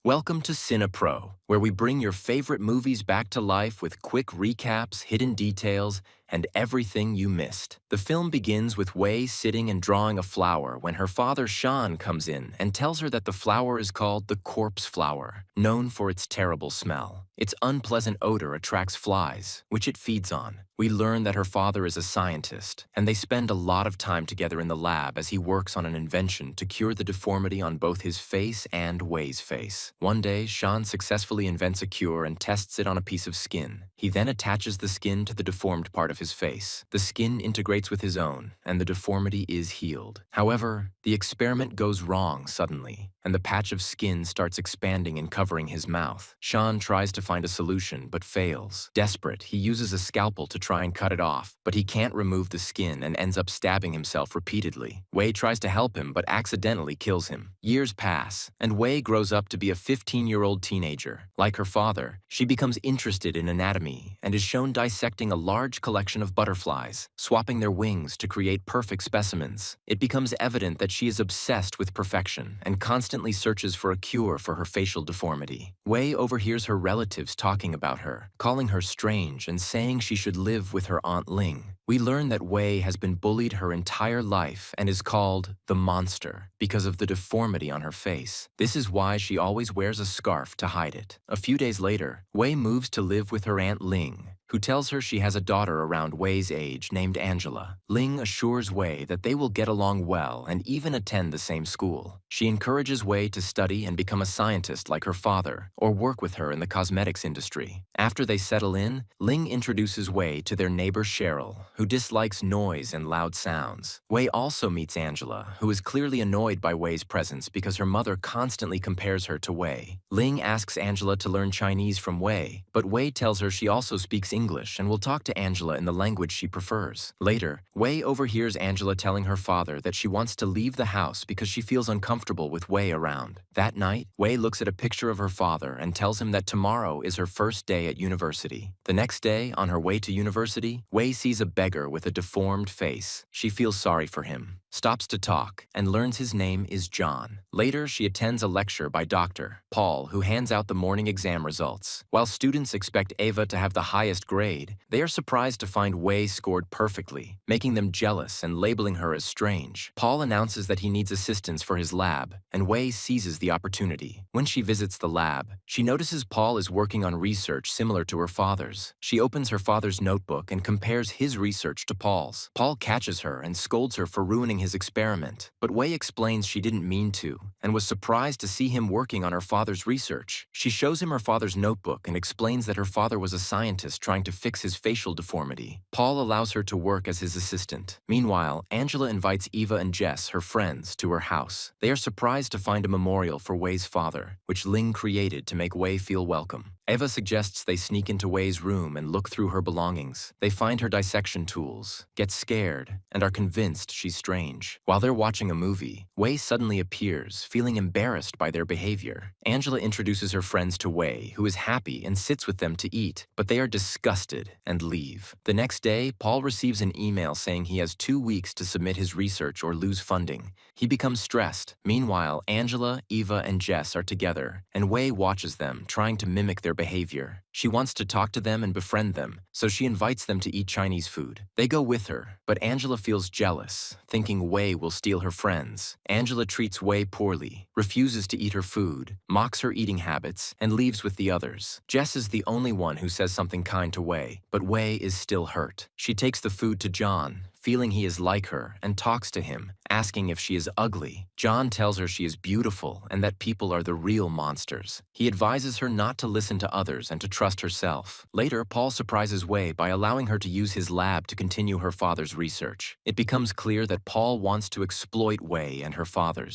Welcome to CinePro, where we bring your favorite movies back to life with quick recaps, hidden details, and everything you missed. The film begins with Wei sitting and drawing a flower when her father Sean comes in and tells her that the flower is called the corpse flower, known for its terrible smell. Its unpleasant odor attracts flies, which it feeds on. We learn that her father is a scientist, and they spend a lot of time together in the lab as he works on an invention to cure the deformity on both his face and Wei's face. One day, Sean successfully invents a cure and tests it on a piece of skin. He then attaches the skin to the deformed part of his face. The skin integrates with his own, and the deformity is healed. However, the experiment goes wrong suddenly, and the patch of skin starts expanding and covering his mouth. Sean tries to find a solution, but fails. Desperate, he uses a scalpel to try and cut it off, but he can't remove the skin and ends up stabbing himself repeatedly. Wei tries to help him, but accidentally kills him. Years pass, and Wei grows up to be a 15-year-old teenager. Like her father, she becomes interested in anatomy and is shown dissecting a large collection of butterflies, swapping their wings to create perfect specimens. It becomes evident that she is obsessed with perfection and constantly searches for a cure for her facial deformity. Wei overhears her relatives talking about her, calling her strange and saying she should live with her Aunt Ling. We learn that Wei has been bullied her entire life and is called the monster because of the deformity on her face. This is why she always wears a scarf to hide it. A few days later, Wei moves to live with her Aunt Ling, who tells her she has a daughter around Wei's age named Angela. Ling assures Wei that they will get along well and even attend the same school. She encourages Wei to study and become a scientist like her father, or work with her in the cosmetics industry. After they settle in, Ling introduces Wei to their neighbor Cheryl, who dislikes noise and loud sounds. Wei also meets Angela, who is clearly annoyed by Wei's presence because her mother constantly compares her to Wei. Ling asks Angela to learn Chinese from Wei, but Wei tells her she also speaks English and will talk to Angela in the language she prefers. Later, Wei overhears Angela telling her father that she wants to leave the house because she feels uncomfortable with Wei around. That night, Wei looks at a picture of her father and tells him that tomorrow is her first day at university. The next day, on her way to university, Wei sees a beggar with a deformed face. She feels sorry for him, stops to talk, and learns his name is John. Later, she attends a lecture by Dr. Paul, who hands out the morning exam results. While students expect Ava to have the highest grade, they are surprised to find Wei scored perfectly, making them jealous and labeling her as strange. Paul announces that he needs assistance for his lab, and Wei seizes the opportunity. When she visits the lab, she notices Paul is working on research similar to her father's. She opens her father's notebook and compares his research to Paul's. Paul catches her and scolds her for ruining his experiment, but Wei explains she didn't mean to, and was surprised to see him working on her father's research. She shows him her father's notebook and explains that her father was a scientist trying to fix his facial deformity. Paul allows her to work as his assistant. Meanwhile, Angela invites Eva and Jess, her friends, to her house. They are surprised to find a memorial for Wei's father, which Ling created to make Wei feel welcome. Eva suggests they sneak into Wei's room and look through her belongings. They find her dissection tools, get scared, and are convinced she's strange. While they're watching a movie, Wei suddenly appears, feeling embarrassed by their behavior. Angela introduces her friends to Wei, who is happy and sits with them to eat, but they are disgusted and leave. The next day, Paul receives an email saying he has 2 weeks to submit his research or lose funding. He becomes stressed. Meanwhile, Angela, Eva, and Jess are together, and Wei watches them, trying to mimic their behavior. She wants to talk to them and befriend them, so she invites them to eat Chinese food. They go with her, but Angela feels jealous, thinking Wei will steal her friends. Angela treats Wei poorly, refuses to eat her food, mocks her eating habits, and leaves with the others. Jess is the only one who says something kind to Wei, but Wei is still hurt. She takes the food to John, feeling he is like her, and talks to him, asking if she is ugly. John tells her she is beautiful and that people are the real monsters. He advises her not to listen to others and to trust herself. Later, Paul surprises Wei by allowing her to use his lab to continue her father's research. It becomes clear that Paul wants to exploit Wei and her father's.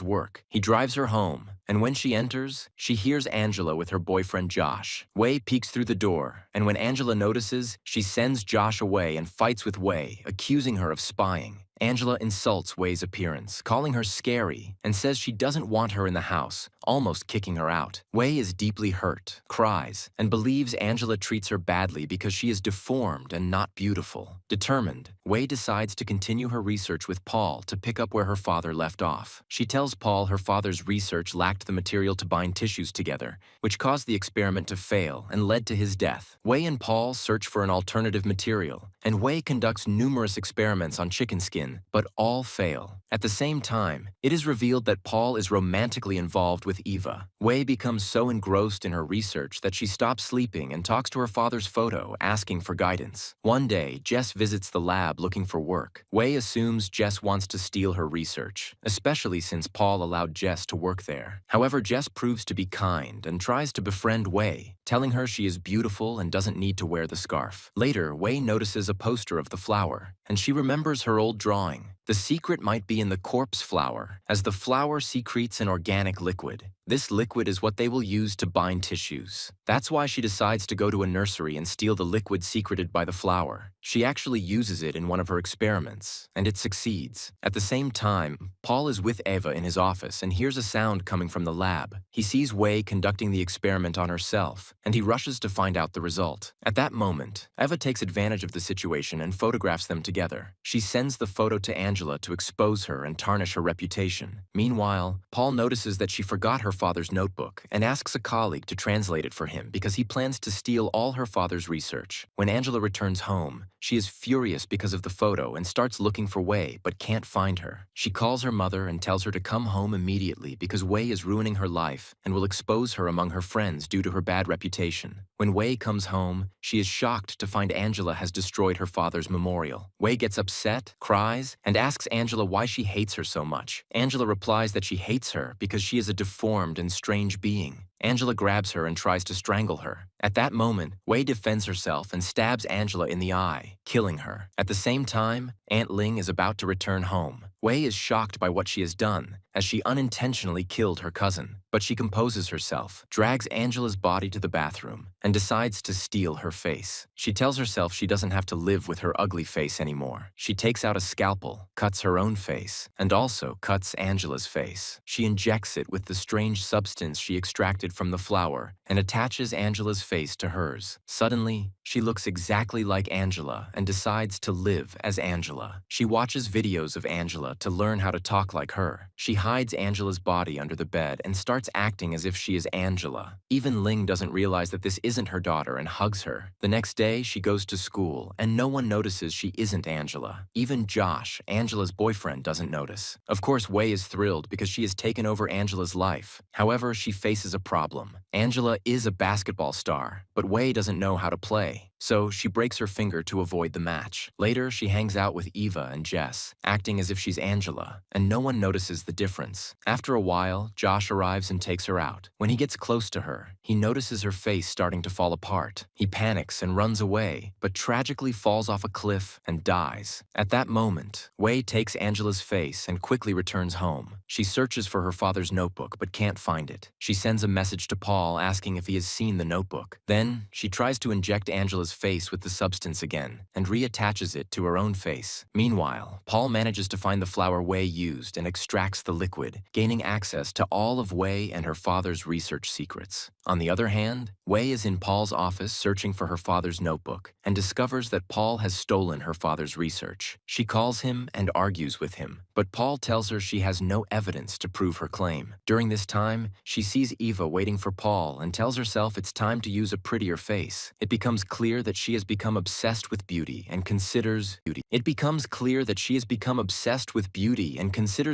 work. He drives her home, and when she enters, she hears Angela with her boyfriend Josh. Wei peeks through the door, and when Angela notices, she sends Josh away and fights with Wei, accusing her of spying. Angela insults Wei's appearance, calling her scary, and says she doesn't want her in the house, almost kicking her out. Wei is deeply hurt, cries, and believes Angela treats her badly because she is deformed and not beautiful. Determined, Wei decides to continue her research with Paul to pick up where her father left off. She tells Paul her father's research lacked the material to bind tissues together, which caused the experiment to fail and led to his death. Wei and Paul search for an alternative material, and Wei conducts numerous experiments on chicken skin, but all fail. At the same time, it is revealed that Paul is romantically involved with Eva. Wei becomes so engrossed in her research that she stops sleeping and talks to her father's photo, asking for guidance. One day, Jess visits the lab looking for work. Wei assumes Jess wants to steal her research, especially since Paul allowed Jess to work there. However, Jess proves to be kind and tries to befriend Wei, telling her she is beautiful and doesn't need to wear the scarf. Later, Wei notices a poster of the flower, and she remembers her old drawing. The secret might be in the corpse flower, as the flower secretes an organic liquid. This liquid is what they will use to bind tissues. That's why she decides to go to a nursery and steal the liquid secreted by the flower. She actually uses it in one of her experiments, and it succeeds. At the same time, Paul is with Eva in his office and hears a sound coming from the lab. He sees Wei conducting the experiment on herself, and he rushes to find out the result. At that moment, Eva takes advantage of the situation and photographs them together. She sends the photo to Angela to expose her and tarnish her reputation. Meanwhile, Paul notices that she forgot her father's notebook and asks a colleague to translate it for him because he plans to steal all her father's research. When Angela returns home, she is furious because of the photo and starts looking for Wei but can't find her. She calls her mother and tells her to come home immediately because Wei is ruining her life and will expose her among her friends due to her bad reputation. When Wei comes home, she is shocked to find Angela has destroyed her father's memorial. Wei gets upset, cries, and asks Angela why she hates her so much. Angela replies that she hates her because she is a deformed and strange being. Angela grabs her and tries to strangle her. At that moment, Wei defends herself and stabs Angela in the eye, killing her. At the same time, Aunt Ling is about to return home. Wei is shocked by what she has done, as she unintentionally killed her cousin. But she composes herself, drags Angela's body to the bathroom, and decides to steal her face. She tells herself she doesn't have to live with her ugly face anymore. She takes out a scalpel, cuts her own face, and also cuts Angela's face. She injects it with the strange substance she extracted from the flower and attaches Angela's face to hers. Suddenly, she looks exactly like Angela and decides to live as Angela. She watches videos of Angela to learn how to talk like her. She hides Angela's body under the bed and starts acting as if she is Angela. Even Ling doesn't realize that this isn't her daughter and hugs her. The next day, she goes to school and no one notices she isn't Angela. Even Josh, Angela's boyfriend, doesn't notice. Of course, Wei is thrilled because she has taken over Angela's life. However, she faces a problem. Angela is a basketball star, but Wei doesn't know how to play. So she breaks her finger to avoid the match. Later, she hangs out with Eva and Jess, acting as if she's Angela, and no one notices the difference. After a while, Josh arrives and takes her out. When he gets close to her, he notices her face starting to fall apart. He panics and runs away, but tragically falls off a cliff and dies. At that moment, Wei takes Angela's face and quickly returns home. She searches for her father's notebook but can't find it. She sends a message to Paul asking if he has seen the notebook. Then, she tries to inject Angela's face with the substance again and reattaches it to her own face. Meanwhile, Paul manages to find the flower Wei used and extracts the liquid, gaining access to all of Wei and her father's research secrets. On the other hand, Wei is in Paul's office searching for her father's notebook and discovers that Paul has stolen her father's research. She calls him and argues with him, but Paul tells her she has no evidence to prove her claim. During this time, she sees Eva waiting for Paul and tells herself it's time to use a prettier face. It becomes clear that she has become obsessed with beauty and considers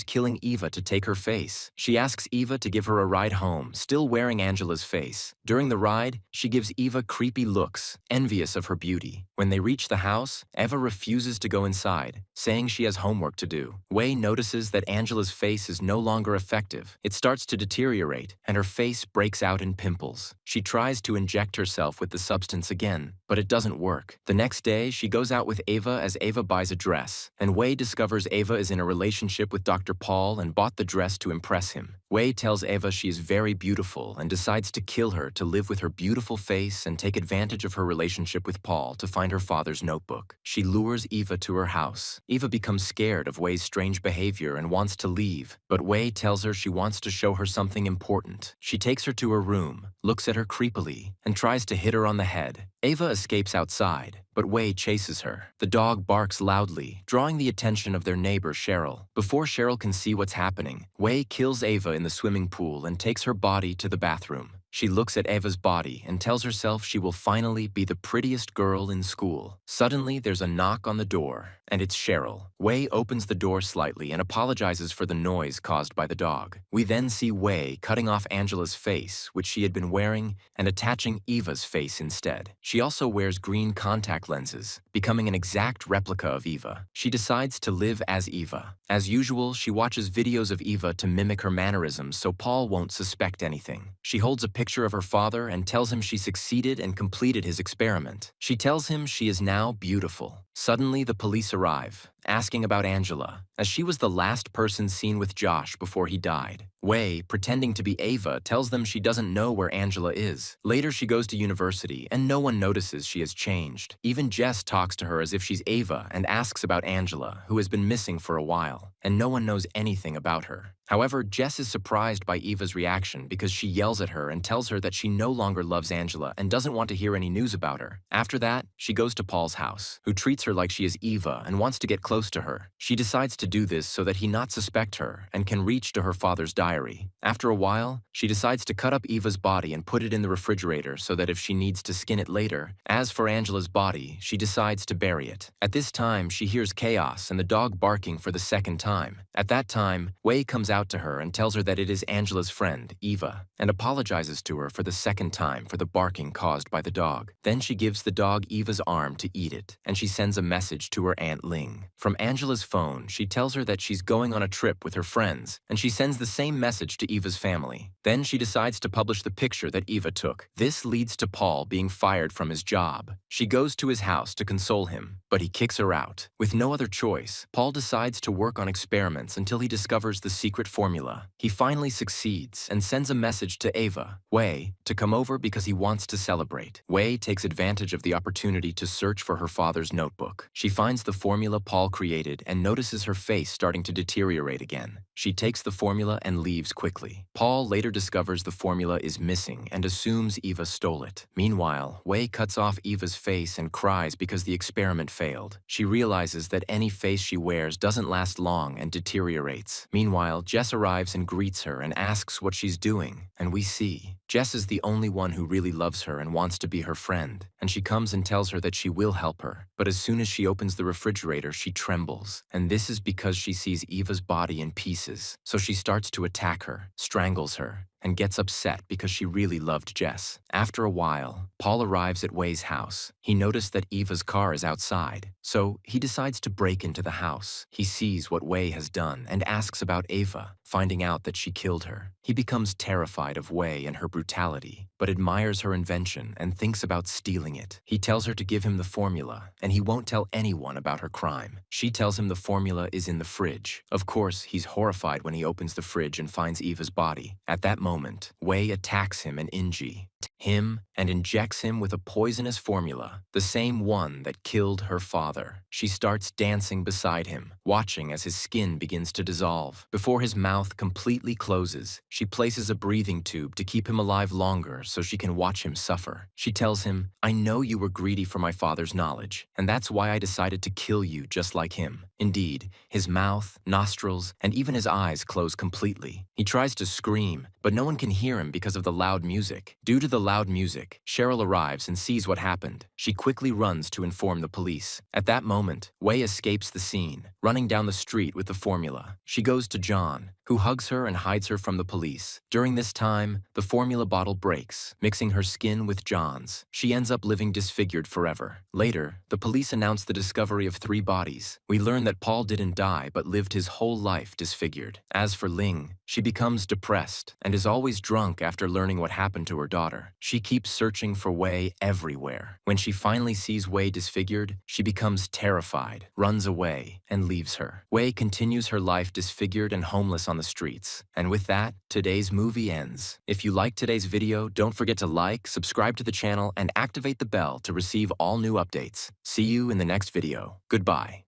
killing Eva to take her face. She asks Eva to give her a ride home, still wearing Angela's face. During the ride, she gives Eva creepy looks, envious of her beauty. When they reach the house, Eva refuses to go inside, saying she has homework to do. Wei notices that Angela's face is no longer effective. It starts to deteriorate, and her face breaks out in pimples. She tries to inject herself with the substance again, but it doesn't work. The next day, she goes out with Ava as Ava buys a dress, and Wei discovers Ava is in a relationship with Dr. Paul and bought the dress to impress him. Wei tells Ava she is very beautiful and decides to kill her to live with her beautiful face and take advantage of her relationship with Paul to find her father's notebook. She lures Eva to her house. Eva becomes scared of Wei's strange behavior and wants to leave, but Wei tells her she wants to show her something important. She takes her to her room, looks at her creepily, and tries to hit her on the head. Ava escapes outside, but Wei chases her. The dog barks loudly, drawing the attention of their neighbor Cheryl. Before Cheryl can see what's happening, Wei kills Ava in the swimming pool and takes her body to the bathroom. She looks at Ava's body and tells herself she will finally be the prettiest girl in school. Suddenly, there's a knock on the door, and it's Cheryl. Wei opens the door slightly and apologizes for the noise caused by the dog. We then see Wei cutting off Angela's face, which she had been wearing, and attaching Eva's face instead. She also wears green contact lenses, becoming an exact replica of Eva. She decides to live as Eva. As usual, she watches videos of Eva to mimic her mannerisms so Paul won't suspect anything. She holds a picture of her father and tells him she succeeded and completed his experiment. She tells him she is now beautiful. Suddenly, the police arrive, asking about Angela, as she was the last person seen with Josh before he died. Wei, pretending to be Ava, tells them she doesn't know where Angela is. Later, she goes to university, and no one notices she has changed. Even Jess talks to her as if she's Ava and asks about Angela, who has been missing for a while, and no one knows anything about her. However, Jess is surprised by Eva's reaction because she yells at her and tells her that she no longer loves Angela and doesn't want to hear any news about her. After that, she goes to Paul's house, who treats her like she is Eva and wants to get close to her. She decides to do this so that he not suspect her and can reach to her father's diary. After a while, she decides to cut up Eva's body and put it in the refrigerator so that if she needs to skin it later. As for Angela's body, she decides to bury it. At this time, she hears chaos and the dog barking for the second time. At that time, Wei comes out to her and tells her that it is Angela's friend, Eva, and apologizes to her for the second time for the barking caused by the dog. Then she gives the dog Eva's arm to eat it, and she sends a message to her Aunt Ling. From Angela's phone, she tells her that she's going on a trip with her friends, and she sends the same message to Eva's family. Then she decides to publish the picture that Eva took. This leads to Paul being fired from his job. She goes to his house to console him, but he kicks her out. With no other choice, Paul decides to work on experiments until he discovers the secret formula. He finally succeeds and sends a message to Ava, Wei, to come over because he wants to celebrate. Wei takes advantage of the opportunity to search for her father's notebook. She finds the formula Paul created and notices her face starting to deteriorate again. She takes the formula and leaves quickly. Paul later discovers the formula is missing and assumes Eva stole it. Meanwhile, Wei cuts off Eva's face and cries because the experiment failed. She realizes that any face she wears doesn't last long and deteriorates. Meanwhile, Jess arrives and greets her and asks what she's doing, and we see Jess is the only one who really loves her and wants to be her friend, and she comes and tells her that she will help her. But as soon as she opens the refrigerator, she trembles, and this is because she sees Eva's body in pieces. So she starts to attack her, strangles her, and gets upset because she really loved Jess. After a while, Paul arrives at Wei's house. He noticed that Eva's car is outside, so he decides to break into the house. He sees what Wei has done and asks about Ava, finding out that she killed her. He becomes terrified of Wei and her brutality, but admires her invention and thinks about stealing it. He tells her to give him the formula, and he won't tell anyone about her crime. She tells him the formula is in the fridge. Of course, he's horrified when he opens the fridge and finds Eva's body. At that moment, Wei attacks him and Inji him and injects him with a poisonous formula, the same one that killed her father. She starts dancing beside him, watching as his skin begins to dissolve. Before his mouth completely closes, she places a breathing tube to keep him alive longer so she can watch him suffer. She tells him, "I know you were greedy for my father's knowledge, and that's why I decided to kill you just like him." Indeed, his mouth, nostrils, and even his eyes close completely. He tries to scream, but no one can hear him because of the loud music. Due to the loud music, Cheryl arrives and sees what happened. She quickly runs to inform the police. At that moment, Wei escapes the scene, running down the street with the formula. She goes to John, who hugs her and hides her from the police. During this time, the formula bottle breaks, mixing her skin with John's. She ends up living disfigured forever. Later, the police announce the discovery of 3 bodies. We learn that Paul didn't die but lived his whole life disfigured. As for Ling, she becomes depressed and is always drunk after learning what happened to her daughter. She keeps searching for Wei everywhere. When she finally sees Wei disfigured, she becomes terrified, runs away, and leaves her. Wei continues her life disfigured and homeless on the streets. And with that, today's movie ends. If you liked today's video, don't forget to like, subscribe to the channel, and activate the bell to receive all new updates. See you in the next video. Goodbye.